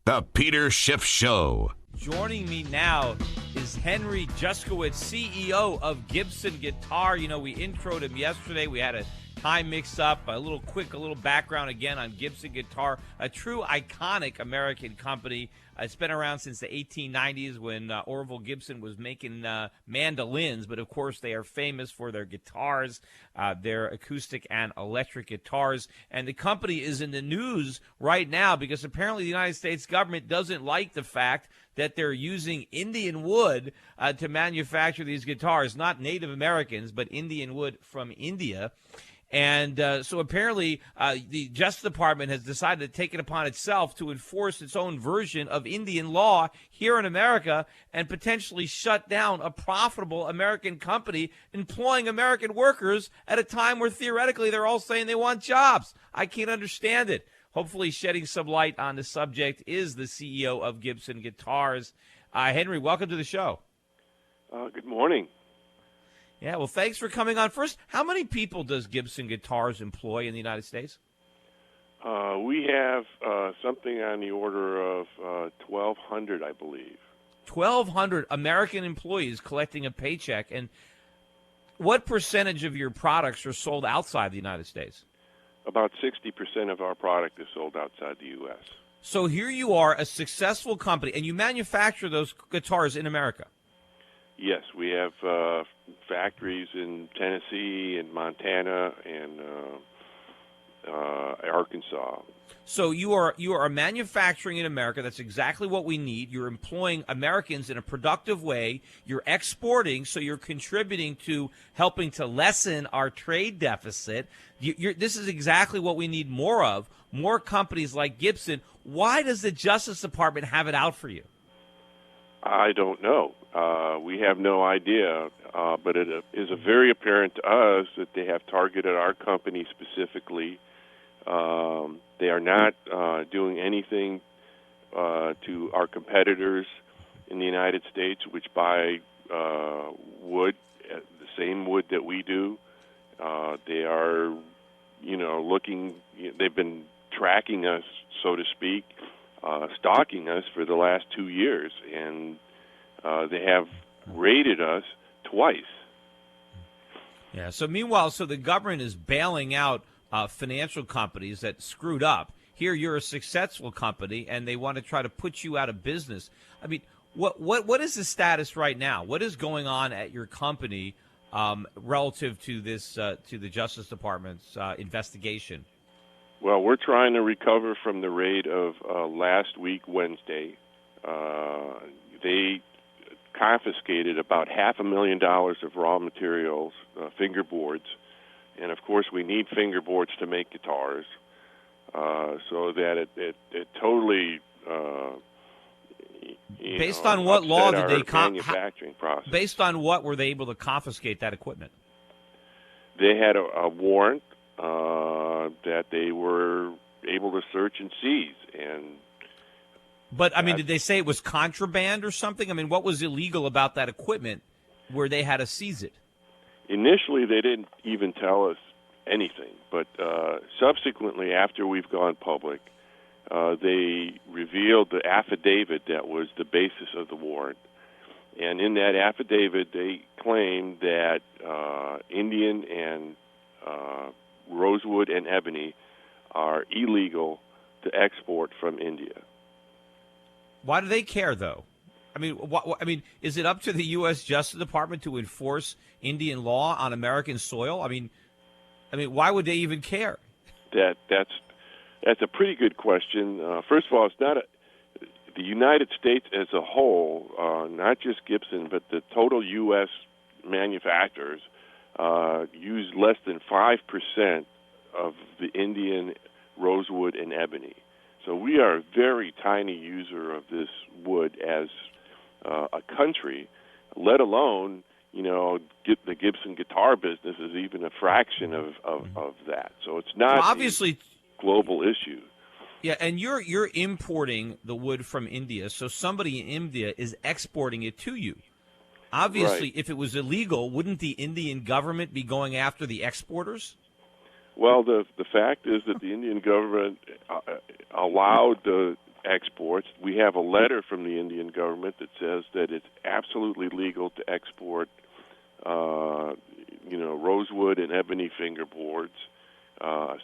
The Peter Schiff Show. Joining me now is Henry Juskowitz, CEO of Gibson Guitar. You know, we introed him yesterday. We had a time mix-up, a little background again on Gibson Guitar, a true iconic American company. It's been around since the 1890s when Orville Gibson was making mandolins, but of course they are famous for their guitars, their acoustic and electric guitars. And the company is in the news right now because apparently the United States government doesn't like the fact that they're using Indian wood to manufacture these guitars, not Native Americans, but Indian wood from India. And so apparently the Justice Department has decided to take it upon itself to enforce its own version of Indian law here in America and potentially shut down a profitable American company employing American workers at a time where theoretically they're all saying they want jobs. I can't understand it. Hopefully shedding some light on the subject is the CEO of Gibson Guitars. Henry, welcome to the show. Good morning. Yeah, well, thanks for coming on. First, how many people does Gibson Guitars employ in the United States? We have something on the order of 1,200, I believe. 1,200 American employees collecting a paycheck. And what percentage of your products are sold outside the United States? About 60% of our product is sold outside the U.S. So here you are, a successful company, and you manufacture those guitars in America. Yes, we have factories in Tennessee and Montana and Arkansas. So you are manufacturing in America. That's exactly what we need. You're employing Americans in a productive way. You're exporting, so you're contributing to helping to lessen our trade deficit. This is exactly what we need more of, more companies like Gibson. Why does the Justice Department have it out for you? I don't know. We have no idea, but it is very apparent to us that they have targeted our company specifically. They are not doing anything to our competitors in the United States, which buy wood, the same wood that we do. They are, looking. They've been tracking us, so to speak, stalking us for the last 2 years, and they have raided us twice. Yeah. So meanwhile, the government is bailing out financial companies that screwed up. Here, you're a successful company, and they want to try to put you out of business. I mean, what is the status right now? What is going on at your company relative to this to the Justice Department's investigation? Well, we're trying to recover from the raid of last week, Wednesday. They confiscated about $500,000 of raw materials, fingerboards, and of course we need fingerboards to make guitars. So that it totally based on what law did they manufacturing process? Based on what were they able to confiscate that equipment? They had a warrant that they were able to search and seize, and. But I mean, did they say it was contraband or something? I mean, what was illegal about that equipment where they had to seize it? Initially, they didn't even tell us anything, but subsequently, after we've gone public, they revealed the affidavit that was the basis of the warrant. And in that affidavit, they claimed that Indian and rosewood and ebony are illegal to export from India. Why do they care, though? I mean, is it up to the U.S. Justice Department to enforce Indian law on American soil? I mean, why would they even care? That's a pretty good question. First of all, it's not the United States as a whole, not just Gibson, but the total U.S. manufacturers use less than 5% of the Indian rosewood and ebony. So we are a very tiny user of this wood as a country, let alone, the Gibson guitar business is even a fraction of that. So it's not obviously a global issue. Yeah, and you're importing the wood from India, so somebody in India is exporting it to you. Obviously, right. If it was illegal, wouldn't the Indian government be going after the exporters? Well, the fact is that the Indian government allowed the exports. We have a letter from the Indian government that says that it's absolutely legal to export, rosewood and ebony fingerboards,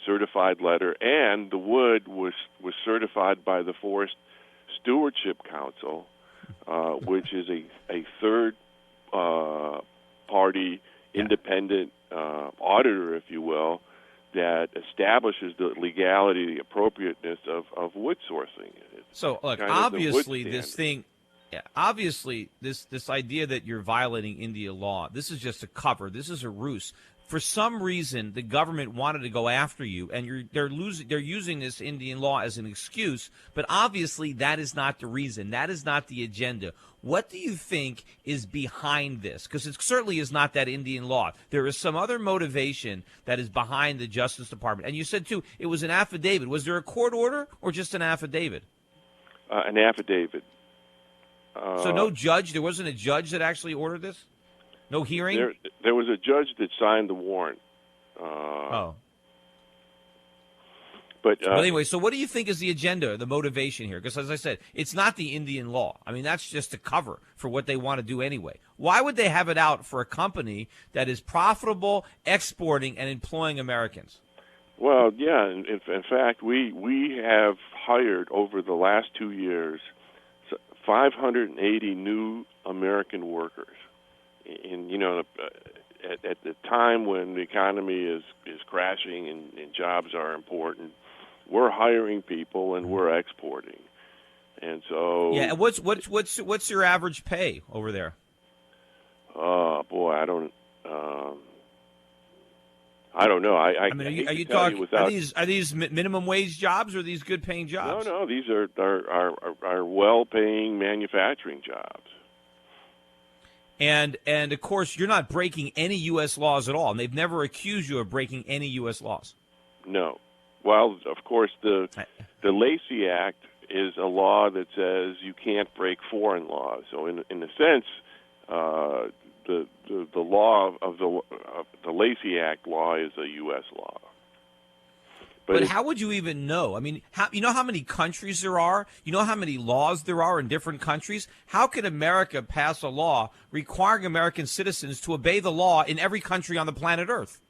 certified letter, and the wood was certified by the Forest Stewardship Council, which is a third party independent auditor, if you will, that establishes the legality, the appropriateness of wood sourcing. So, look, obviously this thing, obviously this idea that you're violating India law, this is just a cover. This is a ruse. For some reason, the government wanted to go after you, and they're using this Indian law as an excuse. But obviously, that is not the reason. That is not the agenda. What do you think is behind this? Because it certainly is not that Indian law. There is some other motivation that is behind the Justice Department. And you said, too, it was an affidavit. Was there a court order or just an affidavit? An affidavit. So no judge? There wasn't a judge that actually ordered this? No hearing? There was a judge that signed the warrant. But anyway, so what do you think is the agenda, the motivation here? Because, as I said, it's not the Indian law. I mean, that's just a cover for what they want to do anyway. Why would they have it out for a company that is profitable, exporting, and employing Americans? Well, yeah. In fact, we have hired over the last 2 years 580 new American workers. At the time when the economy is crashing and jobs are important, we're hiring people and we're exporting, and so yeah. And what's your average pay over there? Boy, I don't know. I mean, are you talking? Are these minimum wage jobs or are these good paying jobs? No. These are well paying manufacturing jobs. And of course, you're not breaking any U.S. laws at all. And they've never accused you of breaking any U.S. laws. No. Well, of course, the Lacey Act is a law that says you can't break foreign laws. So, in a sense, the law of the Lacey Act law is a U.S. law. But how would you even know? I mean, you know how many countries there are? You know how many laws there are in different countries? How could America pass a law requiring American citizens to obey the law in every country on the planet Earth?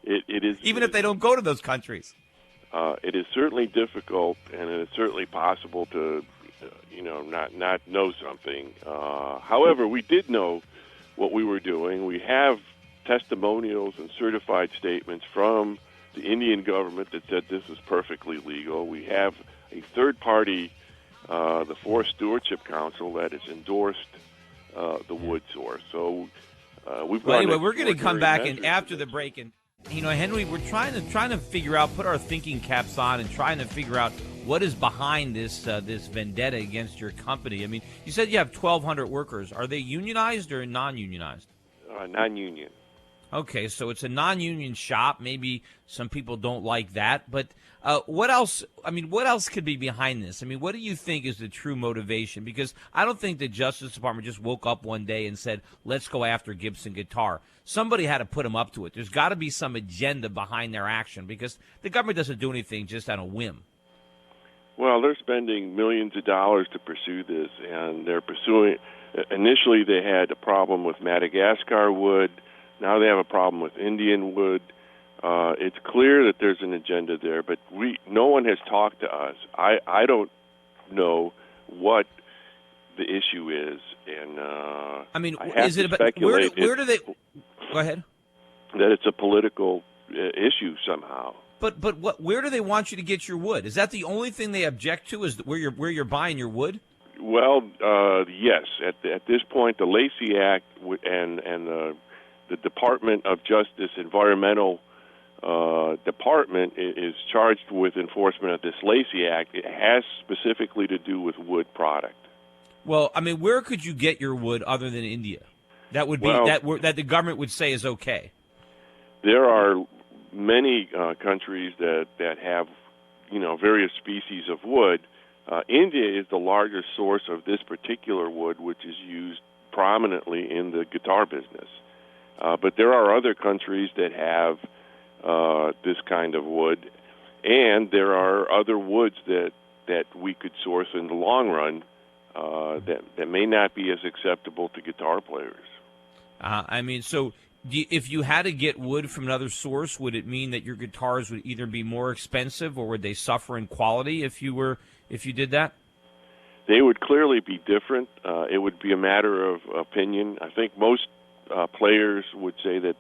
It is even if they don't go to those countries. It is certainly difficult, and it is certainly possible to, not know something. However, we did know what we were doing. We have testimonials and certified statements from the Indian government that said this is perfectly legal. We have a third party, the Forest Stewardship Council, that has endorsed the wood source. So we've got. Well, anyway, we're going to come back and after the break, and Henry, we're trying to figure out, put our thinking caps on, and trying to figure out what is behind this this vendetta against your company. I mean, you said you have 1,200 workers. Are they unionized or non-unionized? Non-union. Okay, so it's a non-union shop. Maybe some people don't like that, but what else? I mean, what else could be behind this? I mean, what do you think is the true motivation? Because I don't think the Justice Department just woke up one day and said, let's go after Gibson Guitar. Somebody had to put them up to it. There's got to be some agenda behind their action because the government doesn't do anything just on a whim. Well, they're spending millions of dollars to pursue this, and they're pursuing. Initially, they had a problem with Madagascar wood. Now they have a problem with Indian wood. It's clear that there's an agenda there, but no one has talked to us. I don't know what the issue is, and I mean, is it about where do they? Go ahead. That it's a political issue somehow. But where do they want you to get your wood? Is that the only thing they object to? Is where you're buying your wood? Well, yes. At this point, the Lacey Act and the Department of Justice Environmental Department is charged with enforcement of this Lacey Act. It has specifically to do with wood product. Well, I mean, where could you get your wood other than India? That would be that the government would say is okay. There are many countries that have various species of wood. India is the largest source of this particular wood, which is used prominently in the guitar business. But there are other countries that have this kind of wood, and there are other woods that that we could source in the long run that may not be as acceptable to guitar players. So if you had to get wood from another source, would it mean that your guitars would either be more expensive or would they suffer in quality if you did that? They would clearly be different. It would be a matter of opinion. I think most players would say that,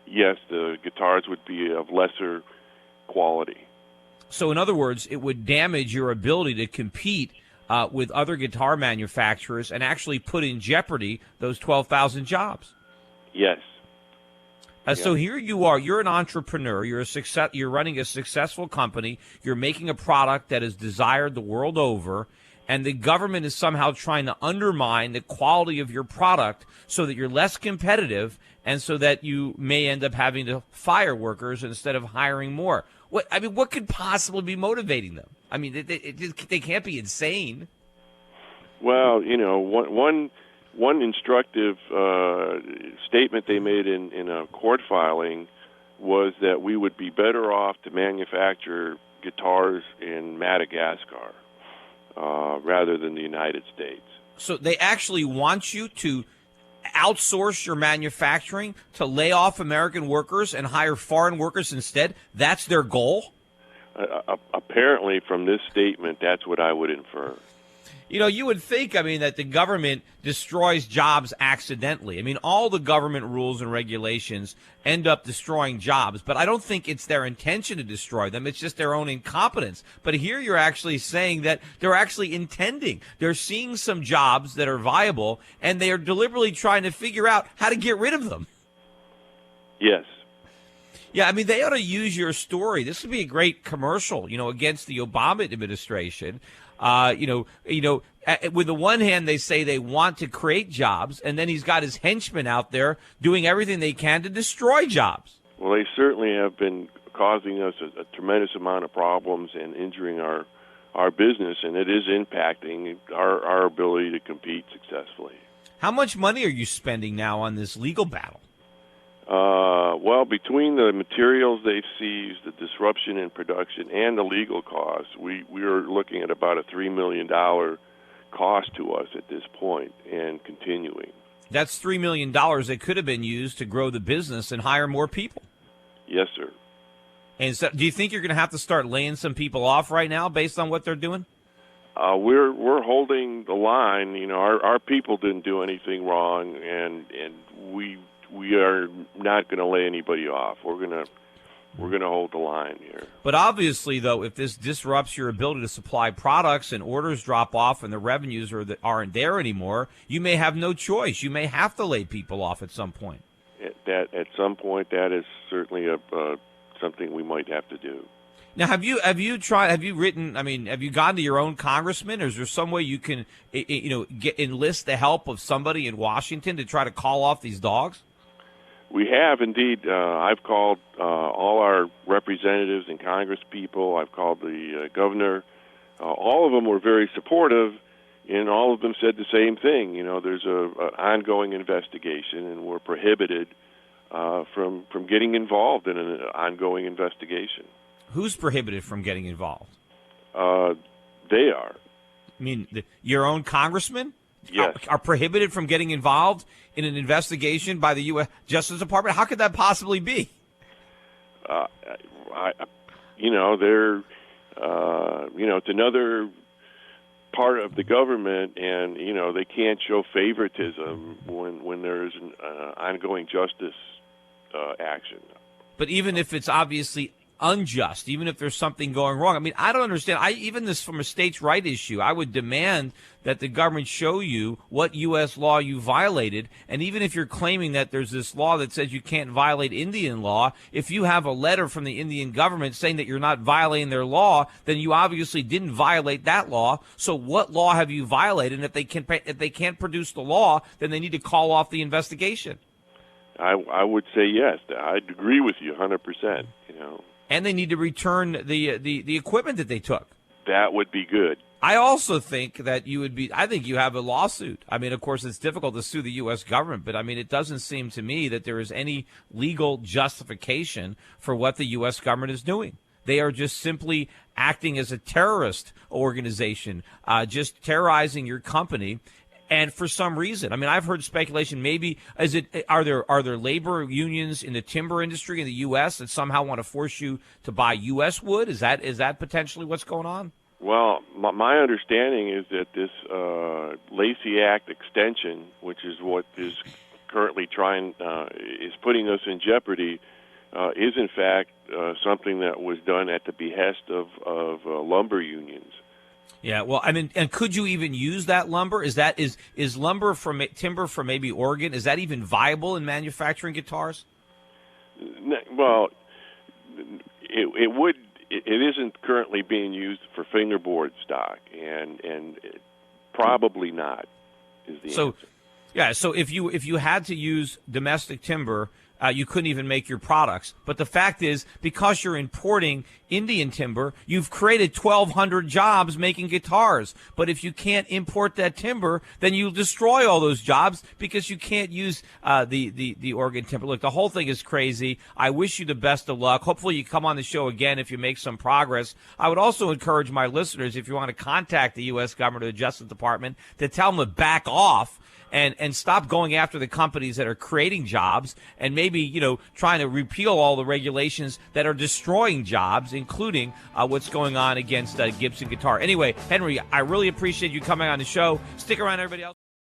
yes, the guitars would be of lesser quality. So in other words, it would damage your ability to compete with other guitar manufacturers and actually put in jeopardy those 12,000 jobs. Yes. So here you are. You're an entrepreneur. You're running a successful company. You're making a product that is desired the world over, and the government is somehow trying to undermine the quality of your product so that you're less competitive and so that you may end up having to fire workers instead of hiring more. What could possibly be motivating them? I mean, they can't be insane. Well, one instructive statement they made in a court filing was that we would be better off to manufacture guitars in Madagascar rather than the United States. So they actually want you to outsource your manufacturing to lay off American workers and hire foreign workers instead? That's their goal? Apparently, from this statement, that's what I would infer. You would think, that the government destroys jobs accidentally. All the government rules and regulations end up destroying jobs, but I don't think it's their intention to destroy them. It's just their own incompetence. But here you're actually saying that they're actually intending. They're seeing some jobs that are viable, and they are deliberately trying to figure out how to get rid of them. Yes. Yeah, they ought to use your story. This would be a great commercial, against the Obama administration. With the one hand, they say they want to create jobs, and then he's got his henchmen out there doing everything they can to destroy jobs. Well, they certainly have been causing us a tremendous amount of problems and injuring our business, and it is impacting our ability to compete successfully. How much money are you spending now on this legal battle? Well, between the materials they've seized, the disruption in production, and the legal costs, we are looking at about a $3 million cost to us at this point and continuing. That's $3 million that could have been used to grow the business and hire more people. Yes, sir. And so, do you think you're going to have to start laying some people off right now based on what they're doing? We're holding the line. Our people didn't do anything wrong, and we are not going to lay anybody off. We're going to hold the line here. But obviously, though, if this disrupts your ability to supply products and orders drop off and the revenues aren't there anymore, you may have no choice. You may have to lay people off at some point. At some point, that is certainly something we might have to do. Now, have you gone to your own congressman, or is there some way you can, enlist the help of somebody in Washington to try to call off these dogs? We have indeed. I've called all our representatives and Congress people. I've called the governor. All of them were very supportive, and all of them said the same thing. There's an ongoing investigation, and we're prohibited from getting involved in an ongoing investigation. Who's prohibited from getting involved? They are. Your own congressmen? Yes. Are prohibited from getting involved in an investigation by the U.S. Justice Department? How could that possibly be? It's another part of the government, and they can't show favoritism when there's an ongoing justice action. But even if it's obviously unjust, even if there's something going wrong. I don't understand. Even this from a states' right issue, I would demand that the government show you what U.S. law you violated. And even if you're claiming that there's this law that says you can't violate Indian law, if you have a letter from the Indian government saying that you're not violating their law, then you obviously didn't violate that law. So what law have you violated? And if they can't produce the law, then they need to call off the investigation. I would say yes. I'd agree with you 100%. And they need to return the equipment that they took. That would be good. I also think that I think you have a lawsuit. Of course, it's difficult to sue the U.S. government, but it doesn't seem to me that there is any legal justification for what the U.S. government is doing. They are just simply acting as a terrorist organization, just terrorizing your company. And for some reason, I mean, I've heard speculation. Maybe are there labor unions in the timber industry in the U.S. that somehow want to force you to buy U.S. wood? Is that potentially what's going on? Well, my understanding is that this Lacey Act extension, which is what is currently is putting us in jeopardy, is in fact something that was done at the behest of lumber unions. Yeah, well, I mean, and could you even use that lumber? Is lumber from timber from maybe Oregon? Is that even viable in manufacturing guitars? Well, it would. It isn't currently being used for fingerboard stock, and probably not is the answer. Yeah, so if you had to use domestic timber, you couldn't even make your products. But the fact is, because you're importing Indian timber, you've created 1,200 jobs making guitars. But if you can't import that timber, then you destroy all those jobs because you can't use the Oregon timber. Look, the whole thing is crazy. I wish you the best of luck. Hopefully you come on the show again if you make some progress. I would also encourage my listeners, if you want to contact the U.S. government or the Justice Department, to tell them to back off and stop going after the companies that are creating jobs and maybe, trying to repeal all the regulations that are destroying jobs, including what's going on against Gibson Guitar. Anyway, Henry, I really appreciate you coming on the show. Stick around, everybody else.